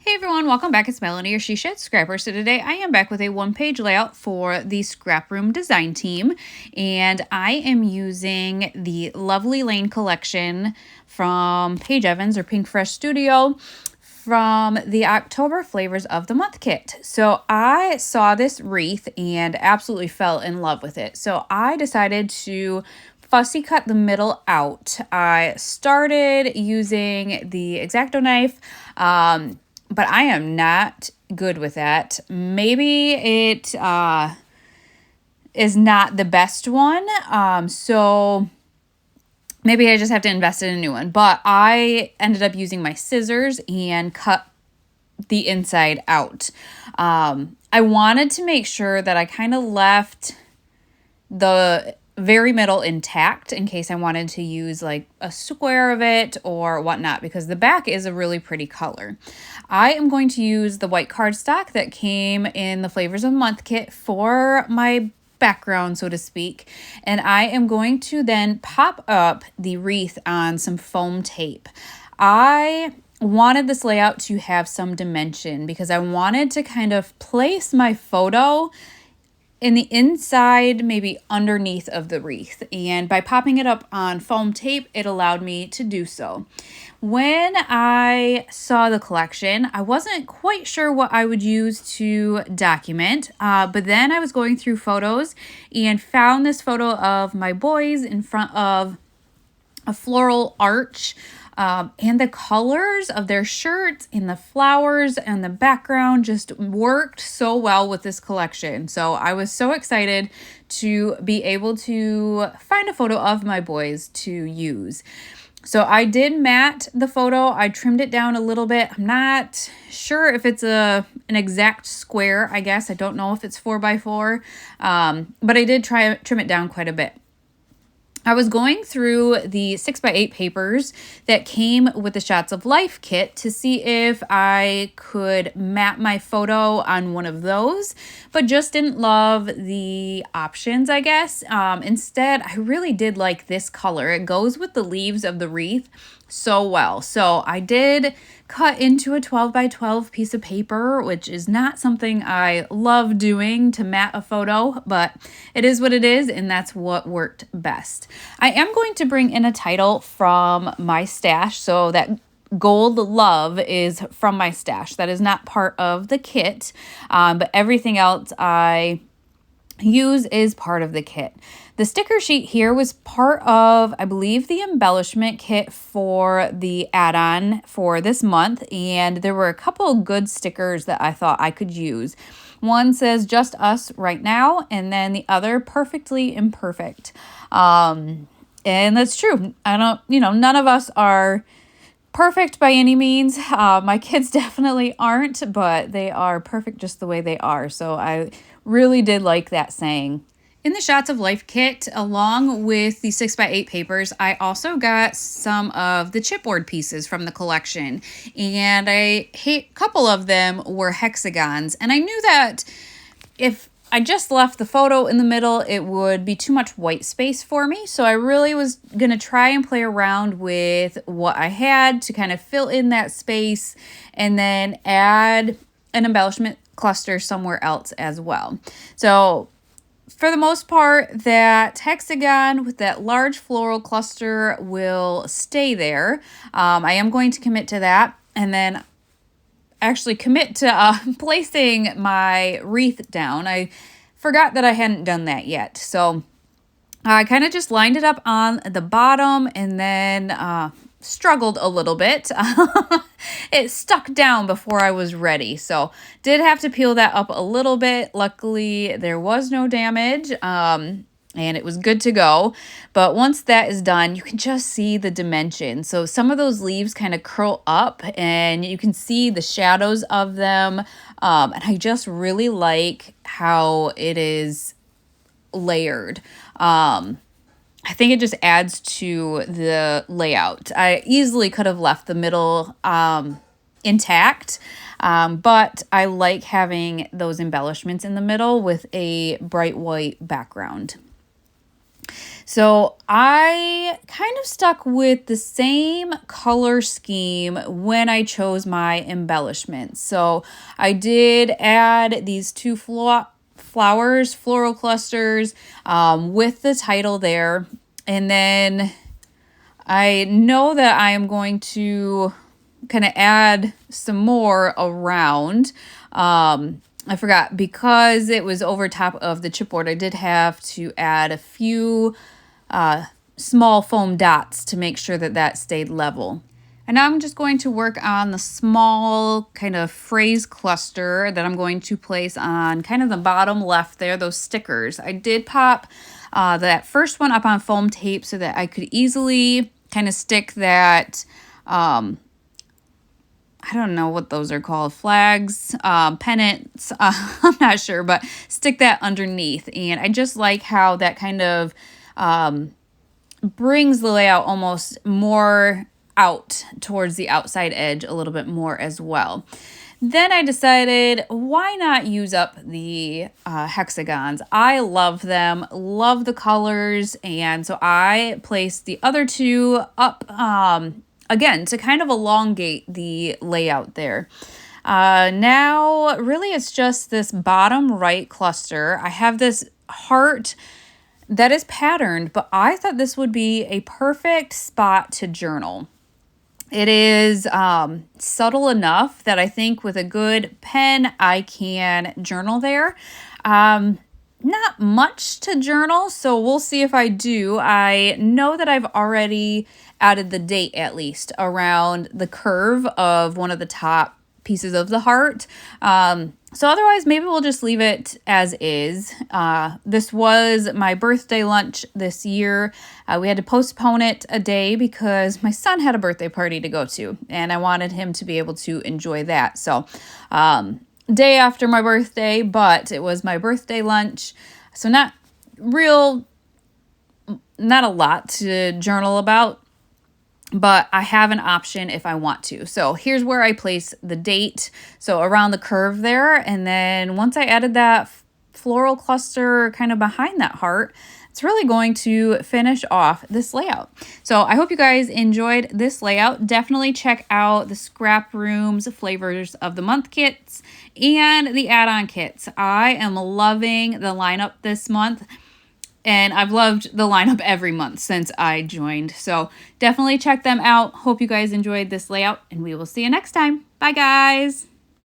Hey everyone, welcome back. It's Melanie or She Shed Scrapper. So today I am back with a one-page layout for the ScrapRoom design team, and I am using the Lovely Lane collection from Paige or Pinkfresh Studio from the October Flavors of the Month kit. So I saw this wreath and absolutely fell in love with it. So I decided to fussy cut the middle out. I started using the X-Acto knife, but I am not good with that. Maybe it is not the best one. So maybe I just have to invest in a new one. But I ended up using my scissors and cut the inside out. I wanted to make sure that I kind of left the very middle intact in case I wanted to use like a square of it or whatnot, because the back is a really pretty color. I am going to use the white cardstock that came in the Flavors of the Month kit for my background, so to speak, and I am going to then pop up the wreath on some foam tape. I wanted this layout to have some dimension because I wanted to kind of place my photo in the inside, maybe underneath of the wreath. And by popping it up on foam tape, it allowed me to do so. When I saw the collection, I wasn't quite sure what I would use to document, but then I was going through photos and found this photo of my boys in front of a floral arch. And the colors of their shirts and the flowers and the background just worked so well with this collection. So I was so excited to be able to find a photo of my boys to use. So I did matte the photo. I trimmed it down a little bit. I'm not sure if it's an exact square, I guess. I don't know if it's 4x4, but I did trim it down quite a bit. I was going through the 6x8 papers that came with the Shots of Life kit to see if I could map my photo on one of those, but just didn't love the options, I guess. Instead, I really did like this color. It goes with the leaves of the wreath so well. So I did cut into a 12x12 piece of paper, which is not something I love doing to mat a photo, but it is what it is, and that's what worked best. I am going to bring in a title from my stash, so that Gold Love is from my stash. That is not part of the kit, but everything else I use is part of the kit. The sticker sheet here was part of, I believe, the embellishment kit for the add-on for this month, and there were a couple of good stickers that I thought I could use. One says just us right now, and then the other perfectly imperfect. And that's true. None of us are perfect by any means. My kids definitely aren't, but they are perfect just the way they are. So I really did like that saying. In the Shots of Life kit, along with the 6x8 papers, I also got some of the chipboard pieces from the collection, and a couple of them were hexagons, and I knew that if I just left the photo in the middle, it would be too much white space for me, so I really was going to try and play around with what I had to kind of fill in that space and then add an embellishment cluster somewhere else as well. So for the most part, that hexagon with that large floral cluster will stay there. I am going to commit to that, and then actually commit to placing my wreath down. I forgot that I hadn't done that yet. So I kind of just lined it up on the bottom and then struggled a little bit. It stuck down before I was ready. So did have to peel that up a little bit. Luckily, there was no damage. And it was good to go. But once that is done, you can just see the dimension. So some of those leaves kind of curl up and you can see the shadows of them. And I just really like how it is layered. I think it just adds to the layout. I easily could have left the middle intact, but I like having those embellishments in the middle with a bright white background. So I kind of stuck with the same color scheme when I chose my embellishments. So I did add these two flowers, floral clusters, with the title there. And then I know that I am going to kind of add some more around. I forgot, because it was over top of the chipboard, I did have to add a few small foam dots to make sure that that stayed level. And now I'm just going to work on the small kind of phrase cluster that I'm going to place on kind of the bottom left there, those stickers. I did pop that first one up on foam tape so that I could easily kind of stick that, I don't know what those are called, flags, pennants, I'm not sure, but stick that underneath. And I just like how that kind of brings the layout almost more out towards the outside edge a little bit more as well. Then I decided, why not use up the hexagons? I love them, love the colors, and so I placed the other two up again to kind of elongate the layout there. Now, really, it's just this bottom right cluster. I have this heart that is patterned, but I thought this would be a perfect spot to journal. It is subtle enough that I think with a good pen, I can journal there. Not much to journal, so we'll see if I do. I know that I've already added the date, at least, around the curve of one of the top pieces of the heart. So otherwise, maybe we'll just leave it as is. This was my birthday lunch this year. We had to postpone it a day because my son had a birthday party to go to, and I wanted him to be able to enjoy that. So day after my birthday, but it was my birthday lunch. So not a lot to journal about, but I have an option if I want to. So here's where I place the date. So around the curve there. And then once I added that floral cluster kind of behind that heart, it's really going to finish off this layout. So I hope you guys enjoyed this layout. Definitely check out the Scrap Room's Flavors of the Month kits and the add-on kits. I am loving the lineup this month. And I've loved the lineup every month since I joined. So definitely check them out. Hope you guys enjoyed this layout, and we will see you next time. Bye, guys.